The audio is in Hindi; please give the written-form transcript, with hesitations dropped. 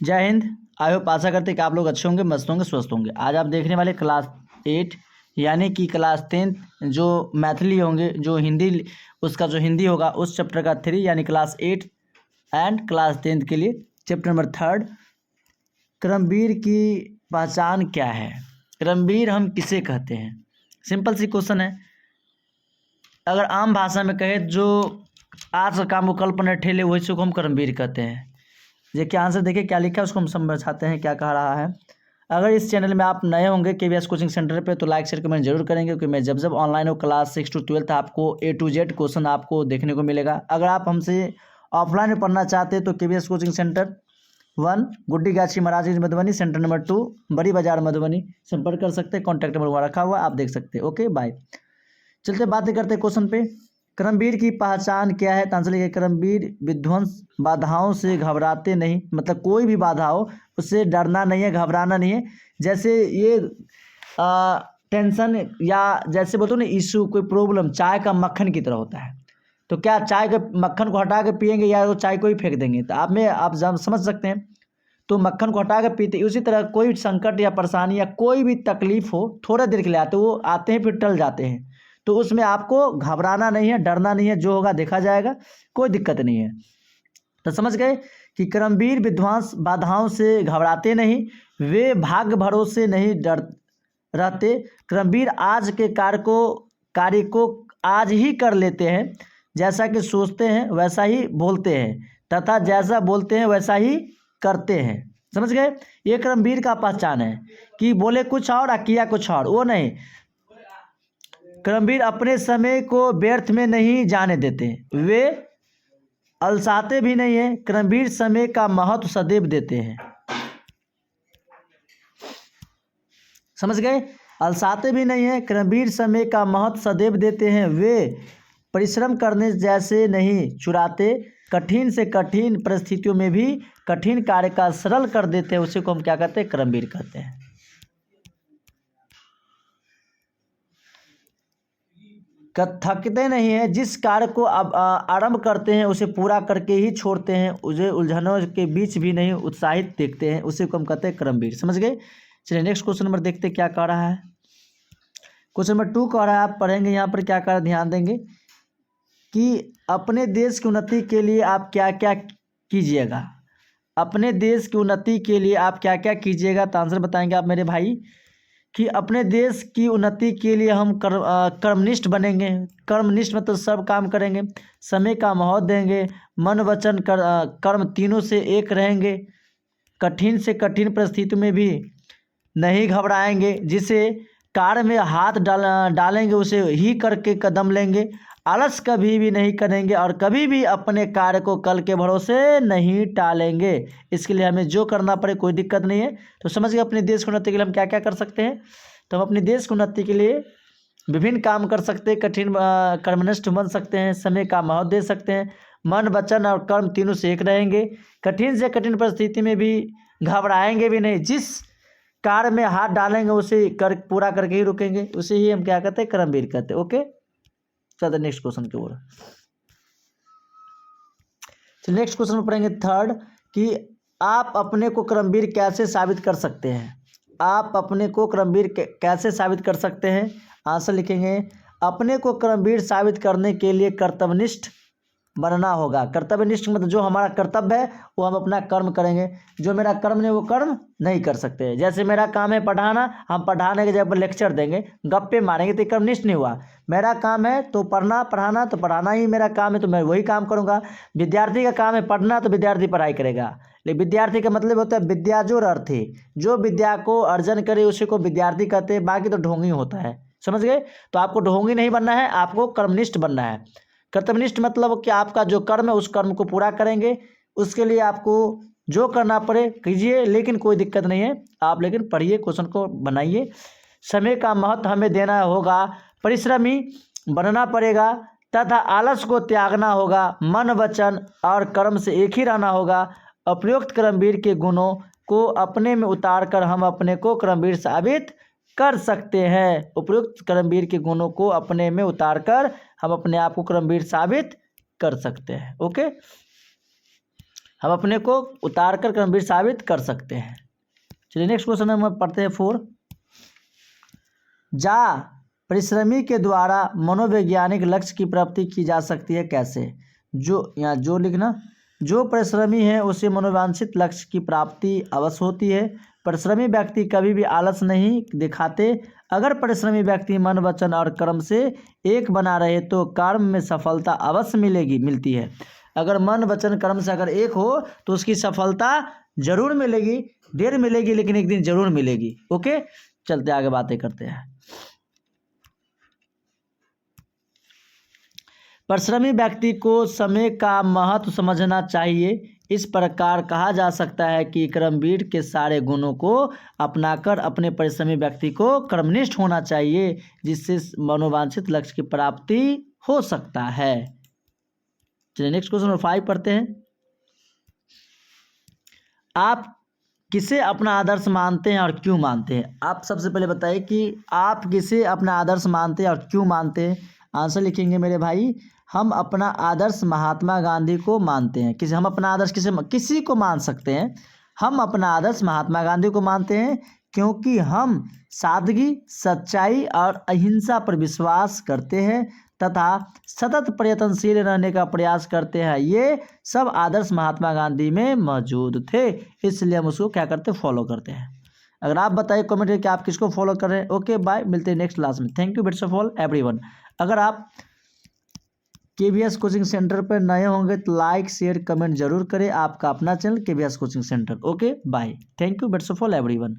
जय हिंद। आई होप आशा करते कि आप लोग अच्छे होंगे, मस्त होंगे, स्वस्थ होंगे। आज आप देखने वाले क्लास 8 यानी कि क्लास 10 जो मैथिली होंगे, जो हिंदी, उसका जो हिंदी होगा उस चैप्टर का 3 यानी क्लास 8 एंड क्लास 10 के लिए चैप्टर नंबर 3 क्रमवीर की पहचान क्या है। क्रमवीर हम किसे कहते हैं? सिंपल सी क्वेश्चन है। अगर आम भाषा में कहे, जो आज का काम को कल पर न ठेले, वही को हम क्रमवीर कहते हैं। ये क्या आंसर देखिए क्या लिखा है, उसको हम समझाते हैं क्या कह रहा है। अगर इस चैनल में आप नए होंगे KVS कोचिंग सेंटर पे, तो लाइक शेयर कमेंट जरूर करेंगे, क्योंकि मैं जब ऑनलाइन हो क्लास 6 to 12 आपको A to Z क्वेश्चन आपको देखने को मिलेगा। अगर आप हमसे ऑफलाइन में पढ़ना चाहते हैं तो KVS कोचिंग सेंटर 1 गुड्डी गाछी महाराजगंज मधुबनी, सेंटर नंबर 2 बड़ी बाजार मधुबनी, संपर्क कर सकते हैं। कॉन्टैक्ट नंबर वहाँ रखा हुआ आप देख सकते हैं। Okay bye. चलते बातें करते हैं क्वेश्चन पे। क्रमवीर की पहचान क्या है? तो आंसर लिखिए, क्रमवीर विध्वंस बाधाओं से घबराते नहीं, मतलब कोई भी बाधा हो उससे डरना नहीं है, घबराना नहीं है। जैसे ये टेंशन या जैसे बोलते हो ना इशू, कोई प्रॉब्लम चाय का मक्खन की तरह होता है। तो क्या चाय के मक्खन को हटा के पियेंगे या वो चाय को ही फेंक देंगे? तो आप समझ सकते हैं। तो मक्खन को हटा के पीते। उसी तरह कोई संकट या परेशानी या कोई भी तकलीफ हो, थोड़ा देर के लिए आते, वो आते हैं फिर टल जाते हैं। तो उसमें आपको घबराना नहीं है, डरना नहीं है, जो होगा देखा जाएगा, कोई दिक्कत नहीं है। तो समझ गए कि क्रमवीर विध्वंस बाधाओं से घबराते नहीं, वे भाग्य भरोसे नहीं डर रहते। क्रमवीर आज के कार्य को आज ही कर लेते हैं, जैसा कि सोचते हैं वैसा ही बोलते हैं, तथा जैसा बोलते हैं वैसा ही करते हैं। समझ गए? ये क्रमवीर का पहचान है कि बोले कुछ और किया कुछ और, वो नहीं। क्रमवीर अपने समय को व्यर्थ में नहीं जाने देते, वे अलसाते भी नहीं है। क्रमवीर समय का महत्व सदैव देते हैं। समझ गए? अलसाते भी नहीं है, क्रमवीर समय का महत्व सदैव देते हैं। वे परिश्रम करने जैसे नहीं चुराते, कठिन से कठिन परिस्थितियों में भी कठिन कार्य का सरल कर देते हैं। उसी को हम क्या कहते हैं? क्रमवीर कहते हैं। थकते नहीं हैं, जिस कार्य को अब आरंभ करते हैं उसे पूरा करके ही छोड़ते हैं, उसे उलझनों के बीच भी नहीं उत्साहित देखते हैं। उसी को हम कहते हैं क्रमवीर। समझ गए? चलिए नेक्स्ट क्वेश्चन नंबर देखते क्या कह रहा है। क्वेश्चन नंबर 2 कह रहा है, आप पढ़ेंगे यहाँ पर क्या कह रहा है, ध्यान देंगे कि अपने देश की उन्नति के लिए आप क्या क्या कीजिएगा। अपने देश की उन्नति के लिए आप क्या क्या कीजिएगा? तो आंसर बताएंगे आप मेरे भाई कि अपने देश की उन्नति के लिए हम कर्मनिष्ठ बनेंगे। कर्मनिष्ठ मतलब सब काम करेंगे, समय का महत्व देंगे, मन वचन कर्म तीनों से एक रहेंगे, कठिन से कठिन परिस्थिति में भी नहीं घबराएंगे, जिसे कार्य में हाथ डालेंगे उसे ही करके कदम लेंगे, आलस कभी भी नहीं करेंगे और कभी भी अपने कार्य को कल के भरोसे नहीं टालेंगे। इसके लिए हमें जो करना पड़े कोई दिक्कत नहीं है। तो समझ गए अपने देश की उन्नति के लिए हम क्या क्या कर सकते हैं। तो हम अपने देश की उन्नति के लिए विभिन्न काम कर सकते हैं, कठिन कर्मनिष्ठ बन सकते हैं, समय का महत्व दे सकते हैं, मन वचन और कर्म तीनों से एक रहेंगे, कठिन से कठिन परिस्थिति में भी घबराएंगे भी नहीं, जिस कार्य में हाथ डालेंगे उसे पूरा करके ही रुकेंगे। उसे ही हम क्या कहते हैं? कर्मवीर कहते हैं। ओके, चलते नेक्स्ट क्वेश्चन की ओर। चलिए नेक्स्ट क्वेश्चन में पढ़ेंगे 3 कि आप अपने को कर्मवीर कैसे साबित कर सकते हैं। आप अपने को कर्मवीर कैसे साबित कर सकते हैं? आंसर लिखेंगे, अपने को कर्मवीर साबित करने के लिए कर्तव्यनिष्ठ बनना होगा। कर्तव्यनिष्ठ मतलब जो हमारा कर्तव्य है वो हम अपना कर्म करेंगे, जो मेरा कर्म नहीं वो कर्म नहीं कर सकते। जैसे मेरा काम है पढ़ाना, हम पढ़ाने के जगह पर लेक्चर देंगे, गप्पे मारेंगे, तो कर्मनिष्ठ नहीं हुआ। मेरा काम है तो पढ़ाना, तो पढ़ाना ही मेरा काम है, तो मैं वही काम करूँगा। विद्यार्थी का काम है पढ़ना, तो विद्यार्थी पढ़ाई करेगा। लेकिन विद्यार्थी का मतलब होता है विद्या जो अर्थी, जो विद्या को अर्जन करे उसी को विद्यार्थी कहते हैं, बाकी तो ढोंगी होता है। समझ गए? तो आपको ढोंगी नहीं बनना है, आपको कर्मनिष्ठ बनना है। कर्तव्यनिष्ठ मतलब कि आपका जो कर्म है उस कर्म को पूरा करेंगे, उसके लिए आपको जो करना पड़े कीजिए, लेकिन कोई दिक्कत नहीं है। आप लेकिन पढ़िए, क्वेश्चन को बनाइए। समय का महत्व हमें देना होगा, परिश्रमी बनना पड़ेगा तथा आलस को त्यागना होगा, मन वचन और कर्म से एक ही रहना होगा। उपयुक्त कर्मवीर के गुणों को अपने में उतार कर हम अपने को कर्मवीर साबित कर सकते हैं। उपयुक्त कर्मवीर के गुणों को अपने में उतार कर हम अपने आप को कर्मवीर साबित कर सकते हैं। ओके, हम अपने को उतार कर कर्मवीर साबित कर सकते हैं। चलिए नेक्स्ट क्वेश्चन हम पढ़ते हैं 4। जा परिश्रमी के द्वारा मनोवैज्ञानिक लक्ष्य की प्राप्ति की जा सकती है कैसे? जो यहाँ जो लिखना, जो परिश्रमी है उसे मनोवांछित लक्ष्य की प्राप्ति अवश्य होती है। परिश्रमी व्यक्ति कभी भी आलस नहीं दिखाते। अगर परिश्रमी व्यक्ति मन वचन और कर्म से एक बना रहे तो कर्म में सफलता अवश्य मिलती है। अगर मन वचन कर्म से अगर एक हो तो उसकी सफलता जरूर मिलेगी, देर मिलेगी लेकिन एक दिन जरूर मिलेगी। ओके, चलते आगे बातें करते हैं। परिश्रमी व्यक्ति को समय का महत्व समझना चाहिए। इस प्रकार कहा जा सकता है कि कर्मवीर के सारे गुणों को अपनाकर अपने परिश्रमी व्यक्ति को कर्मनिष्ठ होना चाहिए, जिससे मनोवांछित लक्ष्य की प्राप्ति हो सकता है। चलिए नेक्स्ट क्वेश्चन नंबर 5 पढ़ते हैं। आप किसे अपना आदर्श मानते हैं और क्यों मानते हैं? आप सबसे पहले बताइए कि आप किसे अपना आदर्श मानते हैं और क्यों मानते हैं। आंसर लिखेंगे मेरे भाई, हम अपना आदर्श महात्मा गांधी को मानते हैं। हम अपना आदर्श किसी को मान सकते हैं। हम अपना आदर्श महात्मा गांधी को मानते हैं क्योंकि हम सादगी, सच्चाई और अहिंसा पर विश्वास करते हैं तथा सतत प्रयत्नशील रहने का प्रयास करते हैं। ये सब आदर्श महात्मा गांधी में मौजूद थे, इसलिए हम उसको क्या करते हैं, फॉलो करते हैं। अगर आप बताइए कमेंट करके आप किसको फॉलो कर रहे हैं। ओके बाय, मिलते हैं नेक्स्ट क्लास में। थैंक यू बेट्स ऑफ ऑल एवरीवन। अगर आप KVS कोचिंग सेंटर पर नए होंगे तो लाइक शेयर कमेंट जरूर करें। आपका अपना channel KVS coaching centre. Okay bye, thank you बेट्स ऑफ ऑल एवरीवन।